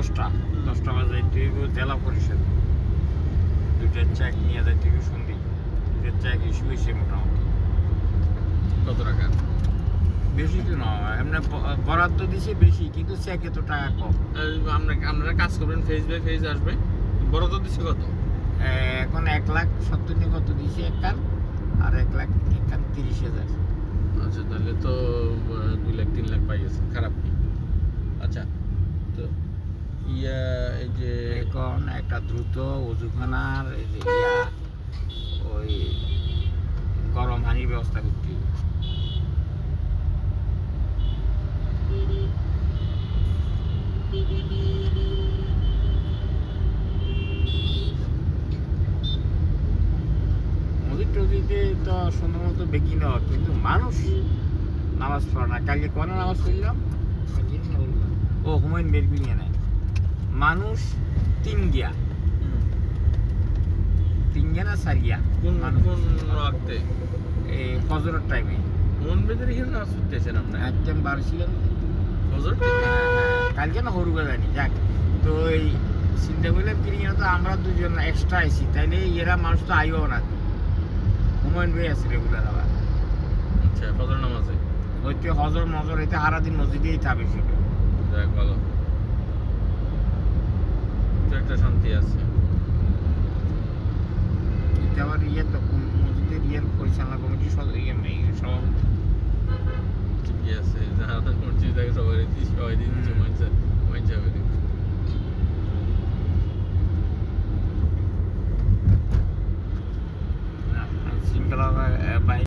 10টা বাজে যাইতে জেলা পরিষদ, 2টা চেক নিয়ে যাইতে সন্ধি, 2টা চেক ইস্যু হয়েছে মোটামুটি। কত টাকা? বেশি তো নয়, এমনি বরাদ্দ দিছে বেশি, কিন্তু চেকে তো টাকা কম। আপনারা কাজ করবেন, ফেজ বাই ফেজ আসবে। বরাদ্দ দিচ্ছে কত? এখন 1,70,000 কত দিছে এক কান, আর 1,30,000। আচ্ছা, তাহলে তো 2 লাখ 3 লাখ পাই গেছে, খারাপ কি? আচ্ছা, তো এই যে এখন একটা দ্রুত ওজুখানার এই যে ওই গরম পানির ব্যবস্থা করতে হবে। মসজিদ টসজিদে তো সুন্দর মতো বেগি নেওয়া, কিন্তু মানুষ নামাজ পড়ে না। কালকে কোনে নামাজ পড়লাম, ও হুমায়ুন বের করিয়ে নেয় মানুষ 3 গিয়া না 4 গিয়া কোন মানুষ রাখতে এই ফজরের টাইমে মন বেঁধে রেখে নামাজ পড়তেছেন আপনার একদম বাড়ছিলেন ফজর? কালকে না হরুকা জানি যাক। তো এই চিন্তা করলাম কিনে তো আমরা দুজন এক্সট্রা আইছি, তাইলে এরা মানুষ তো আইও না। হুমায়ুন ভাই আছে রেগুলার আবার। আচ্ছা, ফজর নামাজে হইতে হজর নজর হইতে সারাদিন মসজিদেই থাকবে শুধু। যাক, ভালো, তো একটা শান্তি আছে। এটা আবার তো মসজিদের পরিচালনা কমিটি সভাপতি। ঠিকই আছে, যারা মসজিদ থাকে সবাই দিন মাইন শৃঙ্খলা